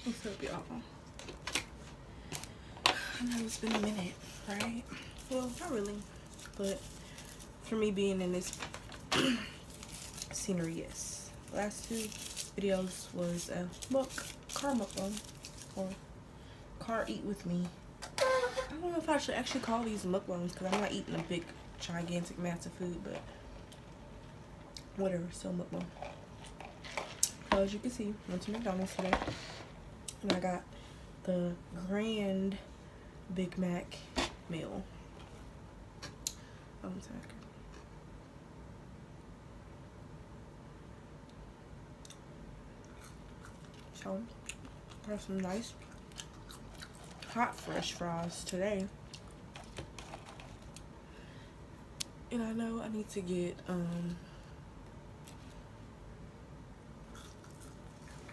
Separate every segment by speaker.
Speaker 1: What's up, y'all? I know it's been a minute, right? Well, not really, but for me being in this scenery, yes. Last two videos was a car mukbang, or car eat with me. I don't know if I should actually call these mukbangs because I'm not eating a big, gigantic, massive food, but whatever, still mukbang. As you can see, went to McDonald's today, and I got the Grand Big Mac meal. One second. So, got some nice hot fresh fries today. And I know I need to get a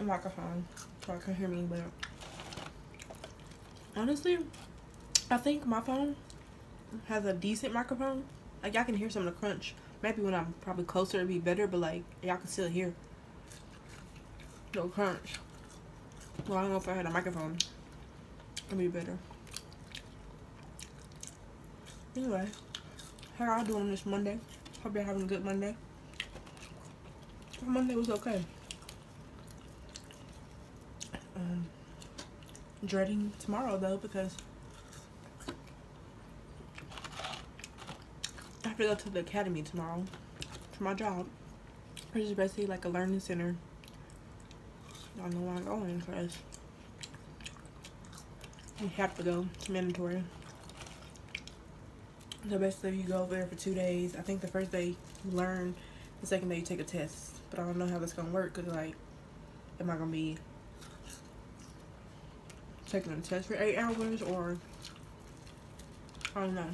Speaker 1: microphone so I can hear me, but honestly, I think my phone has a decent microphone. Like, y'all can hear some of the crunch. Maybe when I'm probably closer it'd be better, but like y'all can still hear no crunch. Well, I don't know if I had a microphone, it'd be better. Anyway, how y'all doing this Monday? Hope you're having a good Monday. Monday was okay. Dreading tomorrow though, because I have to go to the academy tomorrow for my job, which is basically like a learning center. I don't know why I'm going because you have to go. It's mandatory. So basically you go over there for 2 days. I think the first day you learn, the second day you take a test. But I don't know how that's gonna work because, like, am I gonna be taking a test for 8 hours, or I don't know.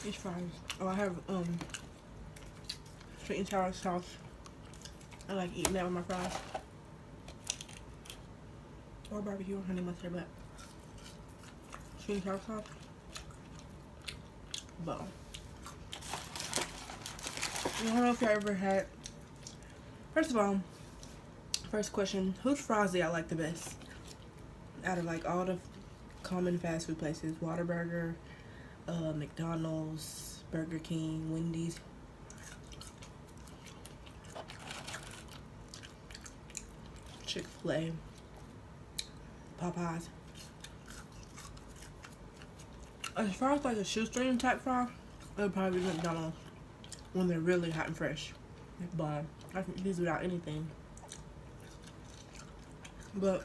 Speaker 1: These fries. Oh, I have sweet and sour sauce. I like eating that with my fries. Or barbecue or honey mustard, but sweet and sour sauce. But I don't know if y'all ever had. First of all, first question: whose fries do y'all like the best? Out of like all the common fast food places, Whataburger, McDonald's, Burger King, Wendy's. Chick-fil-A, Popeyes. As far as like a shoestring type fry, it would probably be McDonald's when they're really hot and fresh. Like bomb. I can eat these without anything. But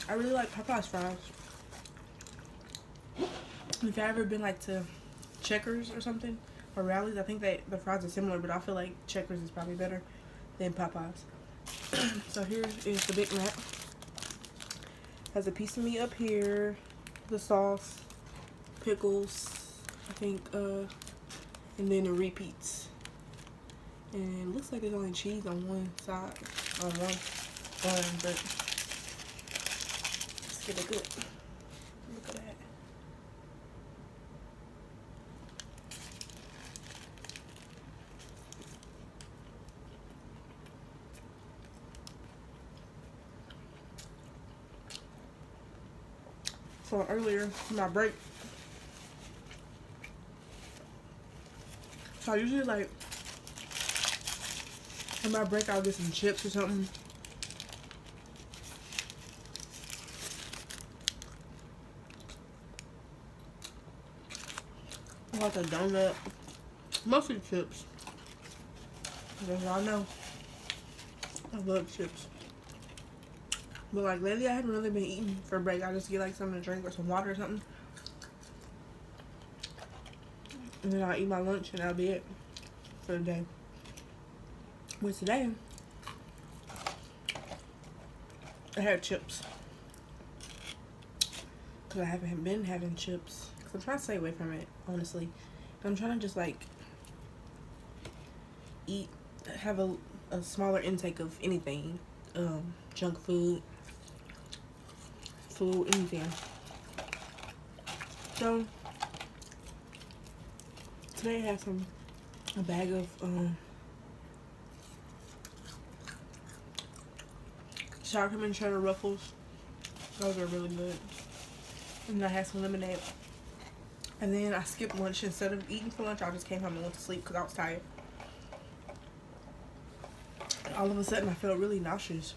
Speaker 1: I really like Popeyes fries. If y'all ever been like to Checkers or something, or Rallies, I think the fries are similar, but I feel like Checkers is probably better than Popeyes. So here is the Big Mac. Has a piece of meat up here, the sauce, pickles, I think, and then the repeats. And it looks like there's only cheese on one side, on one, but let's get a good look at that. So earlier, my break, so I usually like, on my break I'll get some chips or something. Like a donut, mostly chips. As y'all know, I love chips. But like lately I haven't really been eating for break. I just get like something to drink or some water or something. And then I'll eat my lunch and that'll be it for the day. With today, I had chips. Because I haven't been having chips. Because I'm trying to stay away from it, honestly. I'm trying to just like eat, have a smaller intake of anything. Junk food, anything. So today I had a bag of sour cream and cheddar ruffles. Those are really good. And I had some lemonade. And then I skipped lunch. Instead of eating for lunch, I just came home and went to sleep because I was tired. All of a sudden, I felt really nauseous.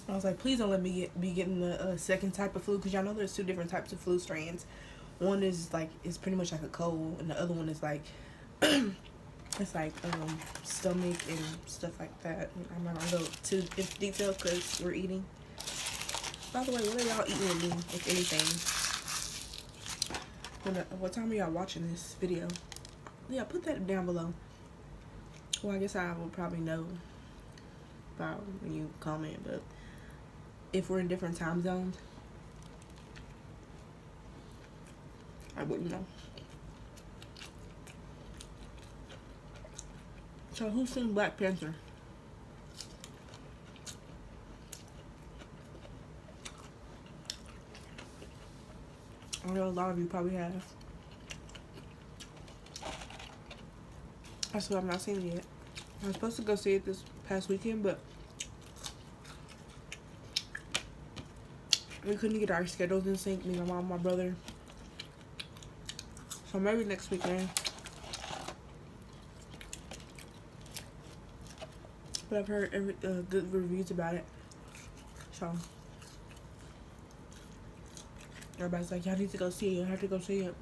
Speaker 1: I was like, please don't let me be getting the second type of flu, because y'all know there's 2 different types of flu strands. One is like, it's pretty much like a cold, and the other one is like, it's like stomach and stuff like that. I'm not gonna go too into detail because we're eating. By the way, what are y'all eating with me, if anything? What time are y'all watching this video? Yeah, put that down below. Well, I guess I will probably know about when you comment, but if we're in different time zones, I wouldn't know. So who's seen Black Panther? I know a lot of you probably have. I still have not seen it yet. I was supposed to go see it this past weekend, but we couldn't get our schedules in sync, me, my mom, my brother. So maybe next weekend. But I've heard good reviews about it. So everybody's like, y'all need to go see it. I have to go see it.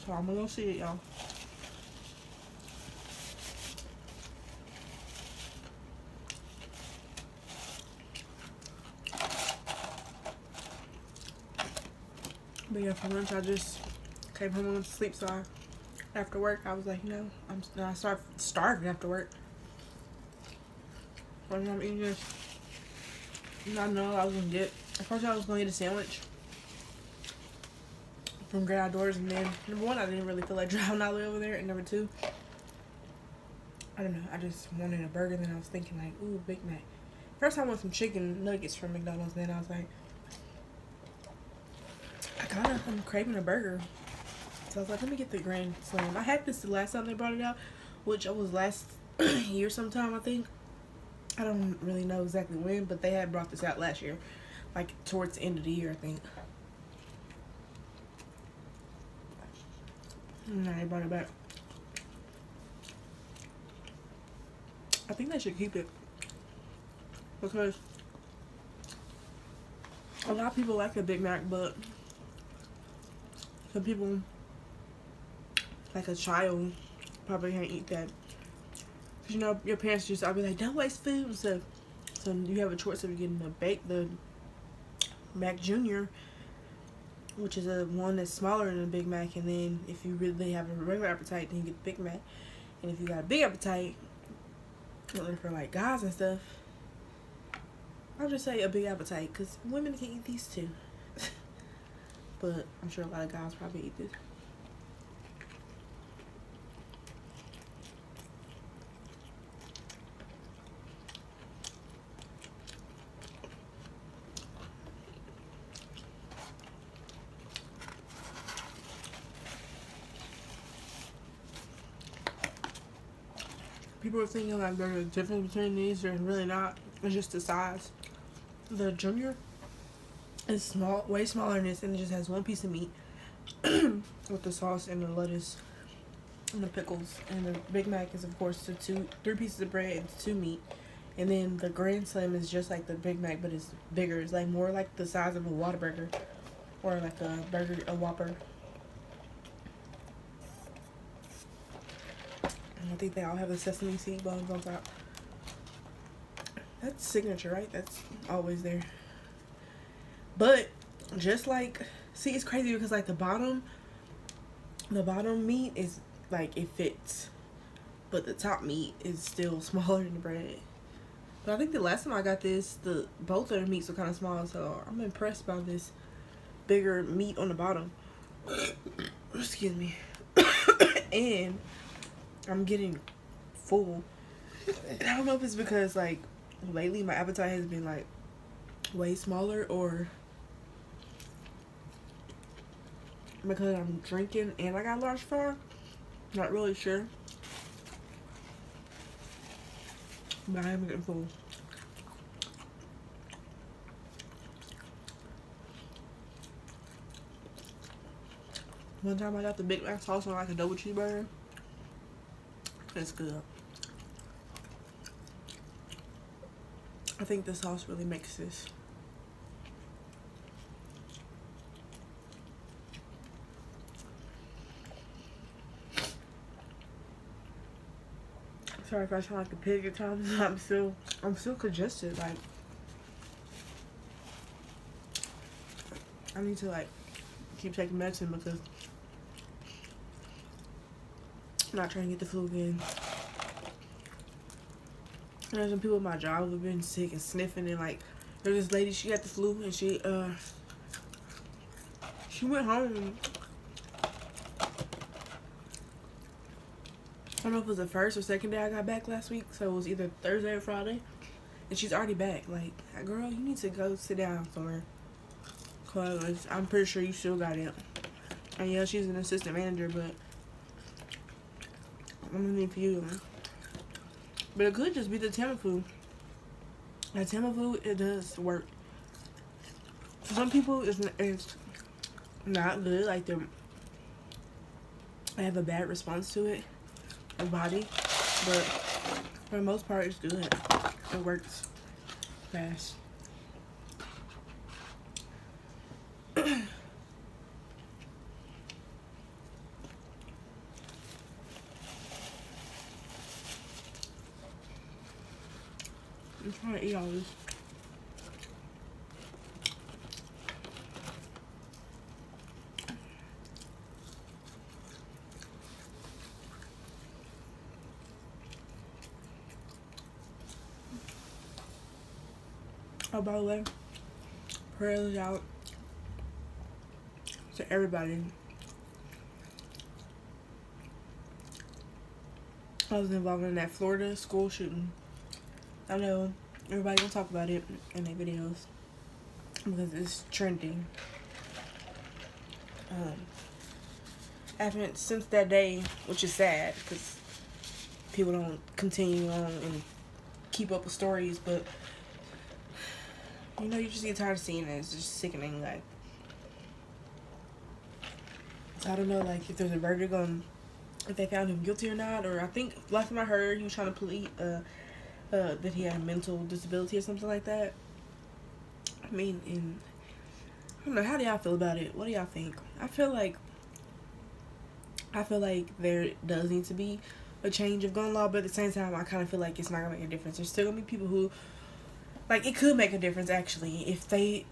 Speaker 1: So I'm gonna go see it, y'all. But yeah, for lunch I just came home and went to sleep. So after work I was like, you know, I started starving after work. When I'm eating this, I know I was gonna get. At first I was gonna get a sandwich from Great Outdoors, and then number 1, I didn't really feel like driving all the way over there, and number 2, I don't know, I just wanted a burger. Then I was thinking like, ooh, Big Mac. First I want some chicken nuggets from McDonald's. Then I was like, I'm craving a burger. So I was like, let me get the Grand Slam. I had this the last time they brought it out, which was last year sometime, I think. I don't really know exactly when, but they had brought this out last year, like towards the end of the year, I think. And they brought it back. I think they should keep it, because a lot of people like the Big Mac, but some people, like a child, probably can't eat that. Cause you know your parents just, I'll be like, don't waste food and stuff. So you have a choice of getting the Mac Junior, which is a one that's smaller than a Big Mac, and then if you really have a regular appetite, then you get the Big Mac. And if you got a big appetite, for like guys and stuff, I'll just say a big appetite, because women can eat these too. But I'm sure a lot of guys probably eat this. People are thinking like there's a difference between these. There's really not. It's just the size. The Junior is small, way smaller than this, and it just has 1 piece of meat with the sauce and the lettuce and the pickles. And the Big Mac is, of course, 3 pieces of bread and 2 meat. And then the Grand Slam is just like the Big Mac, but it's bigger. It's like more like the size of a Whataburger, or like a Whopper. I think they all have the sesame seed buns on top. That's signature, right? That's always there. But just like, see, it's crazy because like the bottom meat is like, it fits, but the top meat is still smaller than the bread. But I think the last time I got this, both of the meats were kind of small, so I'm impressed by this bigger meat on the bottom. Excuse me. And I'm getting full. And I don't know if it's because like lately my appetite has been like way smaller, or because I'm drinking and I got a large fry. Not really sure. But I am getting full. One time I got the Big Mac sauce on like a double cheeseburger. It's good. I think the sauce really makes this. Sorry if I sound like a pig at times. I'm still congested. Like, I need to like keep taking medicine because I'm not trying to get the flu again. There's some people at my job who've been sick and sniffing, and like there's this lady, she got the flu and she went home. I don't know if it was the first or second day I got back last week, so it was either Thursday or Friday, and she's already back. Like, girl, you need to go sit down somewhere, cause I'm pretty sure you still got it. And yeah, she's an assistant manager, but I'm gonna need for you. But it could just be the Tamiflu. The Tamiflu, it does work. For some people, it's not good. Like, they have a bad response to it, their body. But for the most part, it's good. It works fast. I'm trying to eat all this. Oh, by the way, prayers out to everybody. I was involved in that Florida school shooting. I know everybody gonna talk about it in their videos because it's trending. I haven't since that day, which is sad because people don't continue on and keep up with stories, but you know, you just get tired of seeing it. It's just sickening. Like, so I don't know, like, if there's a verdict on if they found him guilty or not. Or I think last time I heard, he was trying to plead that he had a mental disability or something like that. I mean, and I don't know, how do y'all feel about it? What do y'all think? I feel like there does need to be a change of gun law, but at the same time, I kind of feel like it's not gonna make a difference. There's still gonna be people who, like, it could make a difference actually if they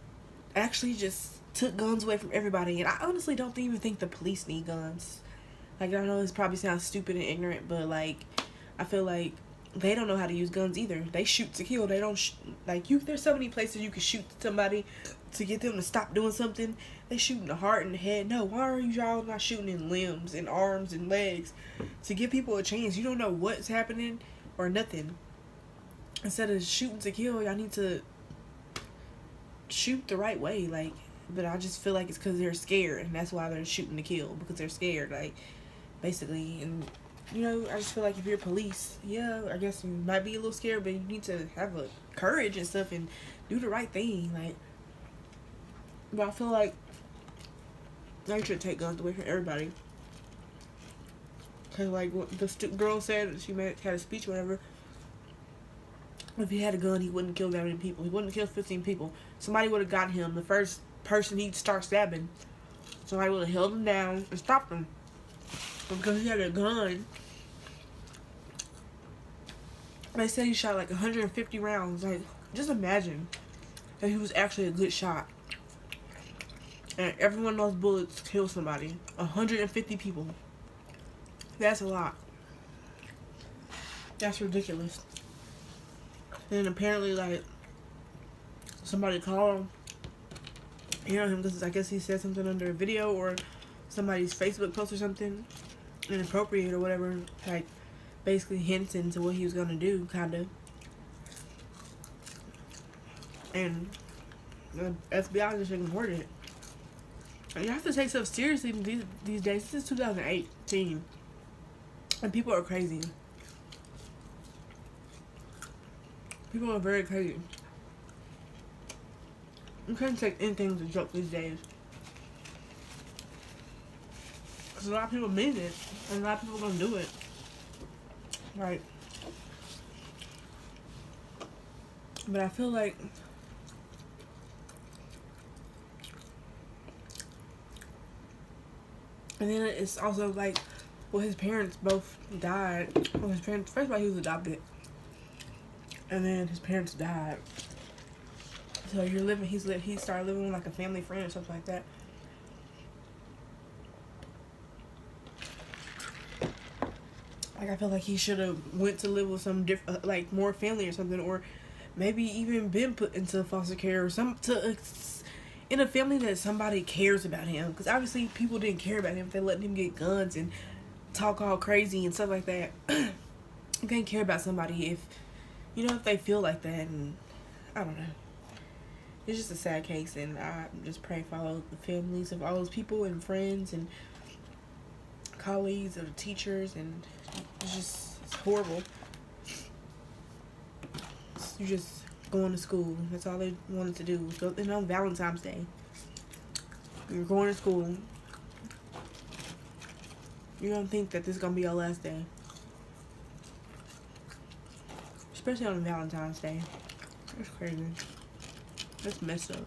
Speaker 1: actually just took guns away from everybody. And I honestly don't even think the police need guns. Like, I know this probably sounds stupid and ignorant, but like, I feel like they don't know how to use guns either. They shoot to kill. They don't there's so many places you can shoot somebody to get them to stop doing something. They shoot in the heart and the head. No, why are y'all not shooting in limbs and arms and legs to give people a chance? You don't know what's happening or nothing. Instead of shooting to kill, y'all need to shoot the right way. Like, but I just feel like it's because they're scared, and that's why they're shooting to kill, because they're scared, like, basically. And you know, I just feel like if you're police, yeah, I guess you might be a little scared, but you need to have a courage and stuff and do the right thing. Like, but I feel like they should take guns away from everybody. Cause like what the girl said, she had a speech or whatever. If he had a gun, he wouldn't kill that many people. He wouldn't kill 15 people. Somebody would have got him. The first person he'd start stabbing, somebody would have held him down and stopped him. But because he had a gun, they said he shot like 150 rounds. Like, just imagine that he was actually a good shot. And every one of those bullets killed somebody. 150 people. That's a lot. That's ridiculous. And apparently, like, somebody called him, hear him, because I guess he said something under a video or somebody's Facebook post or something inappropriate or whatever, like, basically hinting to what he was gonna do, kind of. And the FBI just ignored it. And you have to take stuff seriously these days. This is 2018. And people are crazy. People are very crazy. You can't take anything as a joke these days. Because a lot of people mean it. And a lot of people are going to do it. Right. But I feel like and then it's also like, well, his parents both died. Well, his parents, first of all, he was adopted. And then his parents died. So he started living with like a family friend or something like that. Like, I feel like he should have went to live with some different, like, more family or something, or maybe even been put into foster care or in a family that somebody cares about him. Because obviously people didn't care about him if they let him get guns and talk all crazy and stuff like that. You can't care about somebody if, if they feel like that. And I don't know. It's just a sad case, and I just pray for all the families of all those people and friends and colleagues of the teachers, and it's horrible. You just going to school. That's all they wanted to do. So, and on Valentine's Day, you're going to school. You don't think that this is gonna be your last day, especially on Valentine's Day. That's crazy. That's messed up.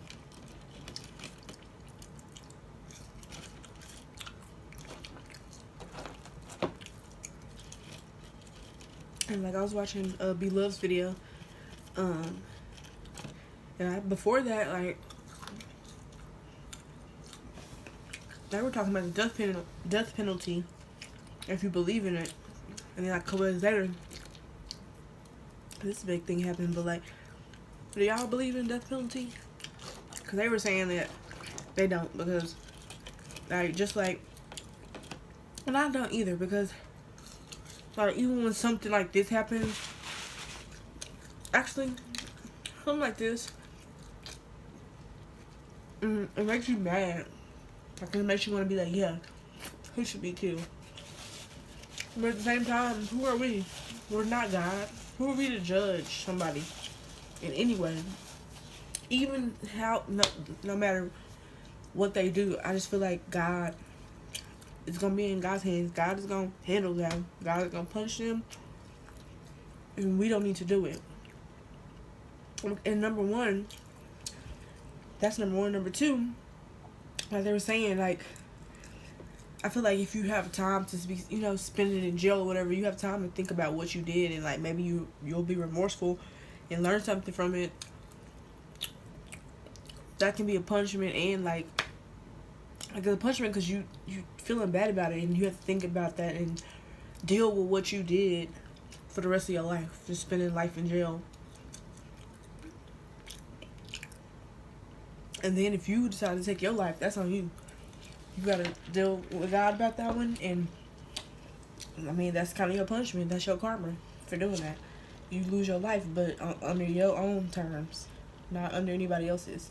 Speaker 1: And like, I was watching Beloved's video, and before that, like, they were talking about the death penalty, if you believe in it. And then like a couple days later, this big thing happened. But like, do y'all believe in death penalty? Because they were saying that they don't, because like, just like, and I don't either, because like, even when something like this happens, actually, something like this, it makes you mad. Like, it makes you want to be like, yeah, he should be killed. But at the same time, who are we? We're not God. Who are we to judge somebody in any way? Even no matter what they do, I just feel like God is going to be in God's hands. God is going to handle them. God is going to punish them. And we don't need to do it. And number one, that's number one. Number two, like they were saying, like, I feel like if you have time to be, spend it in jail or whatever, you have time to think about what you did, and like maybe you'll be remorseful and learn something from it. That can be a punishment, and like a punishment because you feeling bad about it, and you have to think about that and deal with what you did for the rest of your life, just spending life in jail. And then if you decide to take your life, that's on you. You gotta deal with God about that one, and I mean, that's kind of your punishment. That's your karma for doing that. You lose your life, but under your own terms, not under anybody else's.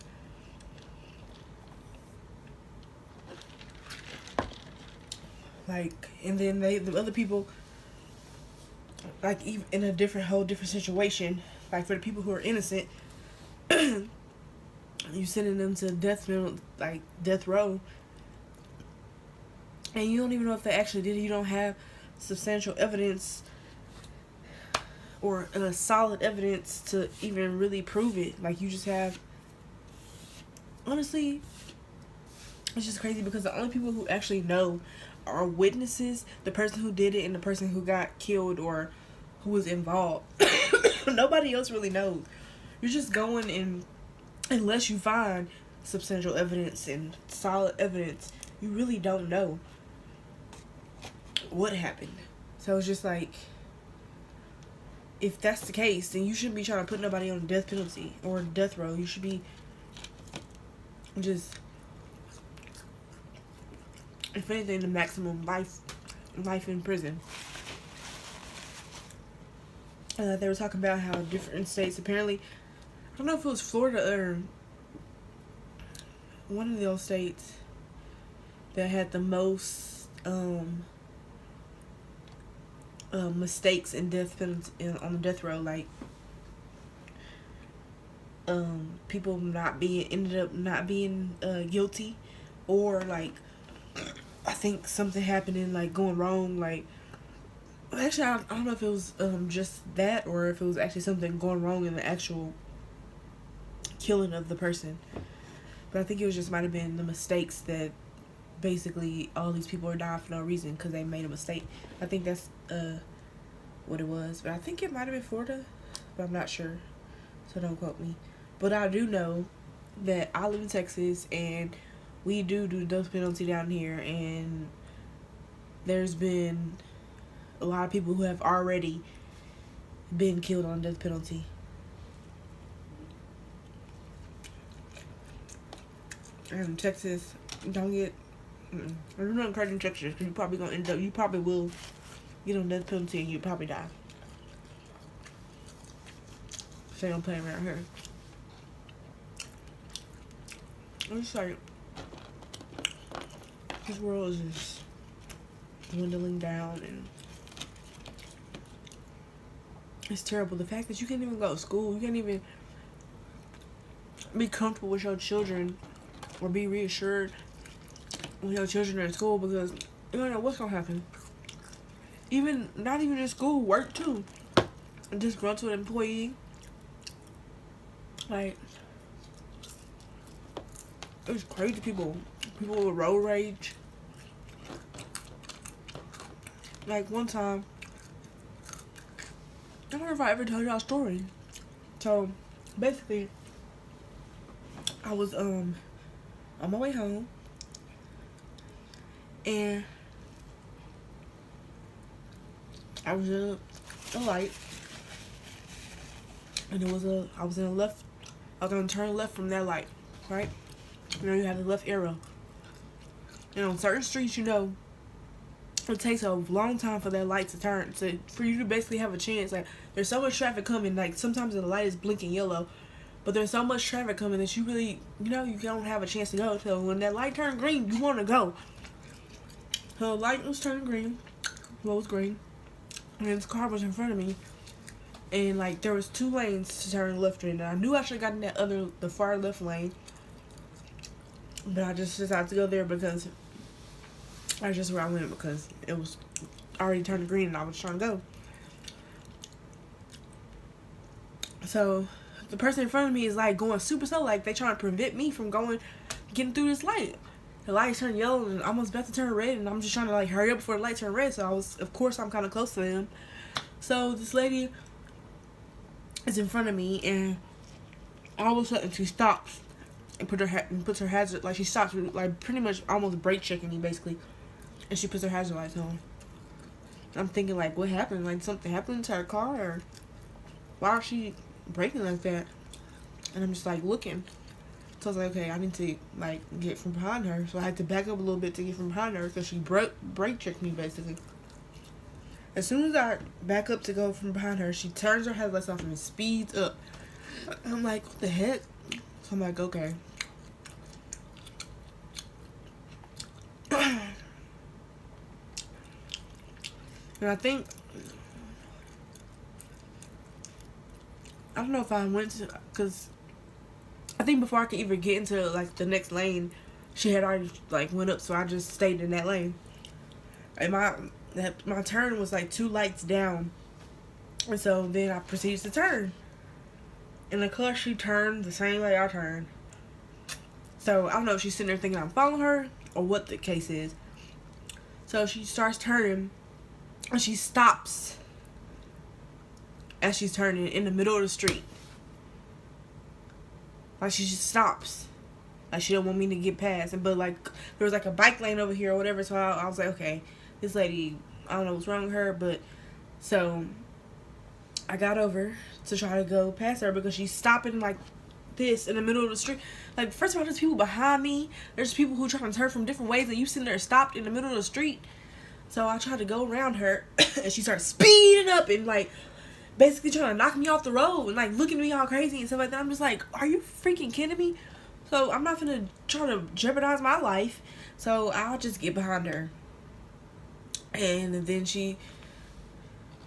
Speaker 1: Like, and then the other people, like, even in a whole different situation, like for the people who are innocent, you sending them to death row, and you don't even know if they actually did it. You don't have substantial evidence or solid evidence to even really prove it. Like, you just have, honestly, it's just crazy because the only people who actually know are witnesses, the person who did it and the person who got killed or who was involved. Nobody else really knows. You're just going in, unless you find substantial evidence and solid evidence, you really don't know what happened. So it's just like, if that's the case, then you shouldn't be trying to put nobody on death penalty or death row. You should be just, if anything, the maximum life in prison. They were talking about how different states, apparently, I don't know if it was Florida or one of those states that had the most mistakes in death penalty on the death row, like people ended up not being guilty, or like I think something happening like going wrong, like actually I don't know if it was just that or if it was actually something going wrong in the actual killing of the person. But I think it was just might have been the mistakes that basically all these people are dying for no reason because they made a mistake. I think that's what it was, but I think it might have been Florida, but I'm not sure, so don't quote me. But I do know that I live in Texas and we do the death penalty down here, and there's been a lot of people who have already been killed on death penalty. And Texas, don't get. I'm not encouraging Texas because you probably will get on death penalty and you probably die. So don't play around here. I'm just like, this world is just dwindling down, and it's terrible. The fact that you can't even go to school, you can't even be comfortable with your children or be reassured when your children are in school, because you don't know what's gonna happen. Not even in school, work too. A disgruntled employee, like, it's crazy. People with road rage. Like one time, I don't know if I ever told y'all a story. So basically, I was on my way home, and I was in a light, and I was gonna turn left from that light, right? You know, you have the left arrow. And on certain streets, you know, it takes a long time for that light to turn. So for you to basically have a chance, like, there's so much traffic coming, like, sometimes the light is blinking yellow, but there's so much traffic coming that you really, you know, you don't have a chance to go. So when that light turned green, you want to go. So the light was turning green. Well, it was green. And this car was in front of me. And, like, there was 2 lanes to turn left in. And I knew I should have gotten the far left lane. But I just decided to go there because that's just where I went, because it was already turned green and I was trying to go. So the person in front of me is like going super slow, like they trying to prevent me from getting through this light. The light turned yellow and I'm about to turn red, and I'm just trying to like hurry up before the light turned red. So of course I'm kind of close to them. So this lady is in front of me, and all of a sudden she stops and puts her hazard, like, she stops, like, pretty much almost brake checking me basically, and she puts her hazard lights on. I'm thinking, like, what happened? Like, something happened to her car, or why is she braking like that? And I'm just like looking. So I was like, okay, I need to like get from behind her. So I had to back up a little bit to get from behind her, because she brake checked me basically. As soon as I back up to go from behind her, she turns her headlights off and speeds up. I'm like, what the heck? So I'm like, okay. And I think, I don't know if I went to, because I think before I could even get into like the next lane, she had already like went up, so I just stayed in that lane. And my turn was like 2 lights down, and so then I proceeded to turn. And of course she turned the same way I turned. So I don't know if she's sitting there thinking I'm following her or what the case is. So she starts turning, and she stops as she's turning in the middle of the street. Like, she just stops. Like, she don't want me to get past. But like, there was like a bike lane over here or whatever. So I was like, okay, this lady, I don't know what's wrong with her. But so I got over to try to go past her, because she's stopping like this in the middle of the street. Like, first of all, there's people behind me. There's people who trying to turn from different ways, and you sitting there stopped in the middle of the street. So I tried to go around her, and she started speeding up and like basically trying to knock me off the road and like looking at me all crazy and stuff like that. I'm just like, are you freaking kidding me? So I'm not gonna try to jeopardize my life. So I'll just get behind her. And then she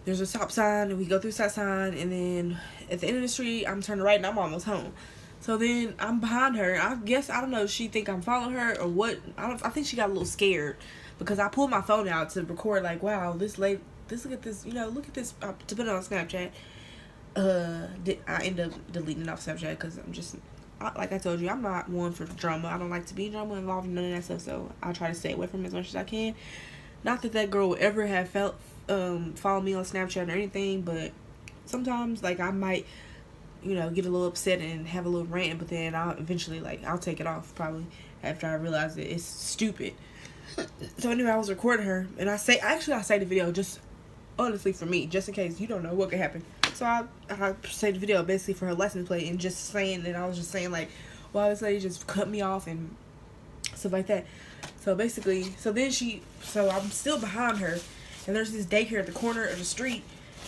Speaker 1: there's a stop sign, and we go through stop sign, and then at the end of the street, I'm turning right, and I'm almost home. So then I'm behind her. I guess, I don't know, she think I'm following her or what. I think she got a little scared because I pulled my phone out to record, like, wow, this lady, look at this, look at this, to put it on Snapchat. I end up deleting it off Snapchat because I'm just, like I told you, I'm not one for drama. I don't like to be in drama involved in none of that stuff, so I try to stay away from it as much as I can. Not that that girl would ever have follow me on Snapchat or anything, but sometimes, like, I might, get a little upset and have a little rant, but then I'll eventually, I'll take it off probably after I realize that it's stupid. So anyway, I was recording her, and I say the video just honestly for me, just in case you don't know what could happen. So I saved the video basically for her license plate, and just saying that I was just saying, like, well, this lady just cut me off and stuff like that. So basically, so I'm still behind her, and there's this daycare at the corner of the street,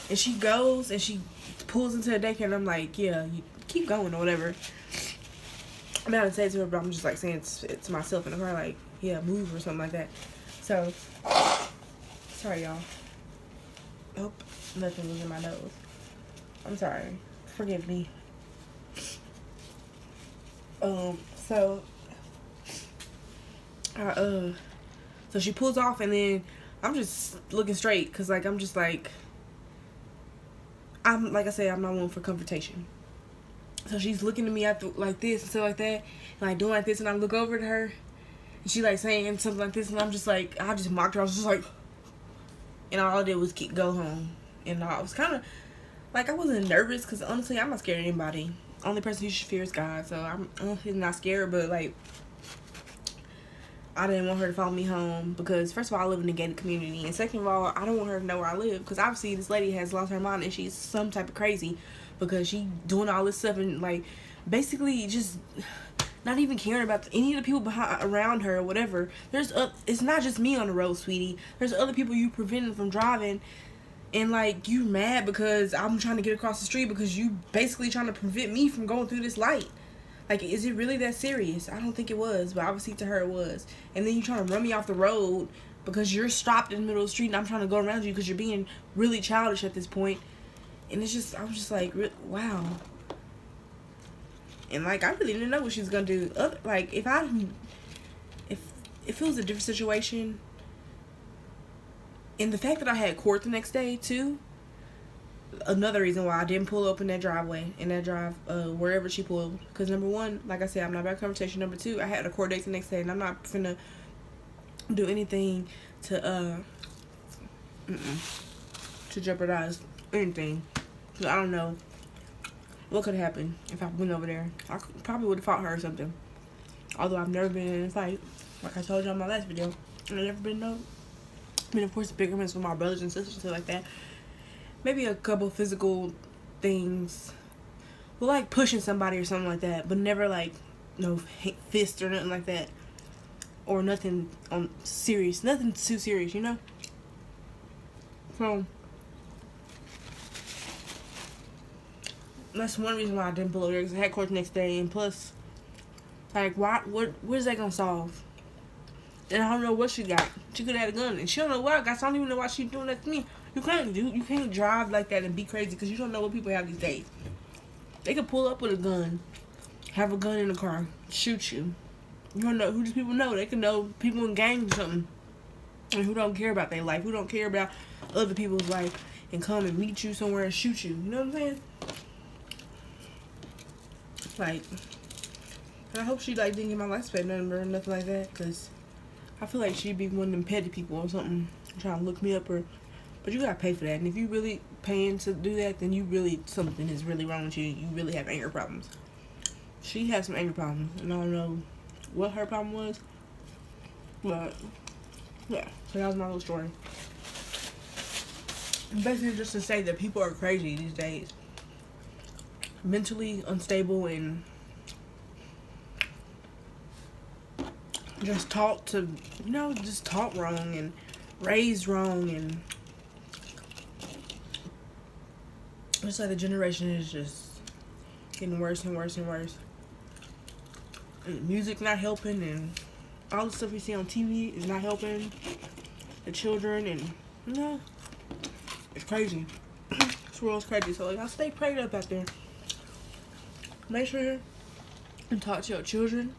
Speaker 1: and she goes and she pulls into the daycare, and I'm like, yeah, you keep going or whatever. I'm not gonna say it to her, but I'm just like saying it to myself in the car, like, yeah, move or something like that. So sorry, y'all. Oh, nothing was in my nose. I'm sorry. Forgive me. So she pulls off, and then I'm just looking straight, cause like I'm like I said, I'm not one for confrontation. So she's looking at me like this and stuff like that, and like doing like this, and I look over at her, and she like saying something like this, and I'm just like, I just mocked her. I was just like, and all I did was go home. And I was kind of like, I wasn't nervous, because honestly, I'm not scared of anybody. Only person you should fear is God. So I'm not scared, but like, I didn't want her to follow me home because, first of all, I live in a gated community, and second of all, I don't want her to know where I live, because obviously this lady has lost her mind and she's some type of crazy, because she doing all this stuff and like basically just not even caring about any of the people around her or whatever. It's not just me on the road, sweetie. There's other people you preventing from driving, and like, you mad because I'm trying to get across the street because you basically trying to prevent me from going through this light. Like, is it really that serious? I don't think it was, but obviously to her it was. And then you trying to run me off the road because you're stopped in the middle of the street, and I'm trying to go around you because you're being really childish at this point. And it's just, I was just like, wow. And like, I really didn't know what she was gonna do. Like, if it was a different situation, and the fact that I had court the next day too, another reason why I didn't pull up in that driveway, wherever she pulled. Because number one, like I said, I'm not about conversation. Number two, I had a court date the next day, and I'm not finna do anything to jeopardize anything. Because I don't know what could happen if I went over there. I probably would have fought her or something. Although I've never been in a fight. Like I told you on my last video, I've never been of course, bickers with my brothers and sisters and stuff like that. Maybe a couple physical things. Well, like pushing somebody or something like that. But never like, no fist or nothing like that. Or nothing serious. Nothing too serious, you know? So that's one reason why I didn't pull over there, because I had court the next day. And plus, like, what is that gonna solve? And I don't know what she got. She could have had a gun, and she don't know what I got. So I don't even know why she's doing that to me. You can't drive like that and be crazy, because you don't know what people have these days. They could pull up with a gun, have a gun in the car, shoot you. You don't know who these people know. They could know people in gangs or something, and who don't care about their life, who don't care about other people's life, and come and meet you somewhere and shoot you. You know what I'm saying? Like, and I hope she like didn't get my license plate number or nothing like that, because I feel like she'd be one of them petty people or something trying to look me up, but you gotta pay for that. And if you really paying to do that, then something is really wrong with you. You really have anger problems. She has some anger problems, and I don't know what her problem was, but yeah. So that was my little story. Basically, just to say that people are crazy these days, mentally unstable, and just taught wrong and raised wrong, and it's like the generation is just getting worse and worse and worse. And music not helping, and all the stuff we see on TV is not helping the children, and It's crazy. This world's crazy. So like, y'all stay prayed up out there. Make sure and talk to your children.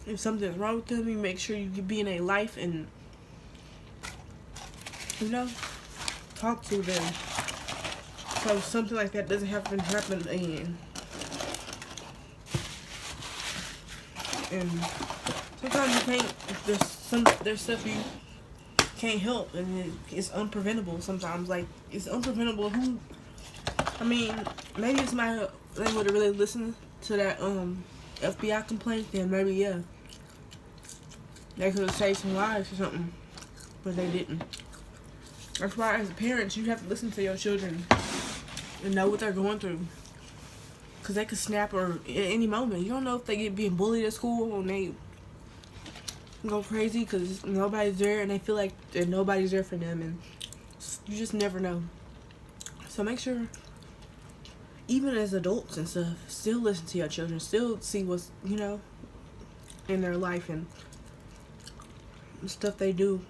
Speaker 1: If something's wrong with them, you make sure you be in a life and, you know, talk to them. So something like that doesn't happen again. And sometimes you can't, there's stuff you can't help, and it's unpreventable sometimes. Like, it's unpreventable. I mean, maybe it's my, they would have really listened to that FBI complaint, then maybe, yeah, they could have saved some lives or something, but they didn't. That's why, as parents, you have to listen to your children and know what they're going through, because they could snap or at any moment. You don't know if they get being bullied at school and they go crazy because nobody's there, and they feel like that nobody's there for them, and you just never know. So make sure, even as adults and stuff, still listen to your children, still see what's, you know, in their life and stuff they do.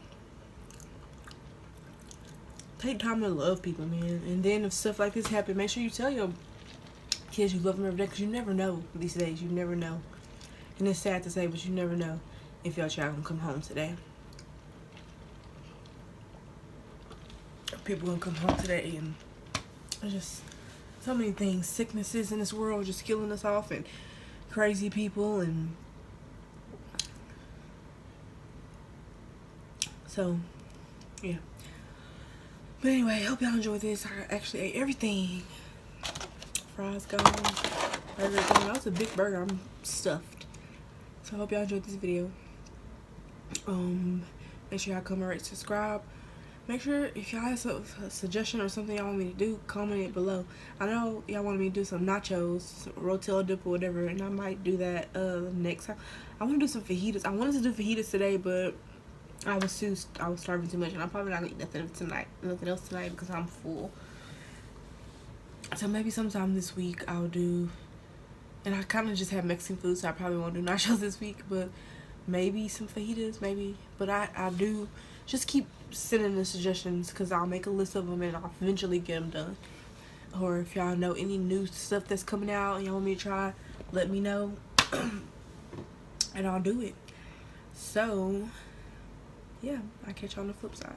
Speaker 1: Take time to love people, man. And then if stuff like this happen, make sure you tell your kids you love them every day, because you never know these days. You never know. And it's sad to say, but you never know if your child can come home today. People gonna come home today, and there's just so many things. Sicknesses in this world just killing us off, and crazy people, and so, yeah. But anyway, hope y'all enjoyed this. I actually ate everything. Fries gone. Burger gone. That was a big burger. I'm stuffed. So I hope y'all enjoyed this video. Make sure y'all come and rate, subscribe. Make sure if y'all have a suggestion or something y'all want me to do, comment it below. I know y'all want me to do some nachos, rotel dip or whatever, and I might do that next time. I want to do some fajitas. I wanted to do fajitas today, but I was starving too much, and I'm probably not gonna eat nothing else tonight because I'm full. So maybe sometime this week I'll do, and I kind of just have Mexican food, so I probably won't do nachos this week, but maybe some fajitas, maybe. But I do just keep sending the suggestions, because I'll make a list of them and I'll eventually get them done. Or if y'all know any new stuff that's coming out and y'all want me to try, let me know and I'll do it. So yeah, I'll catch you on the flip side.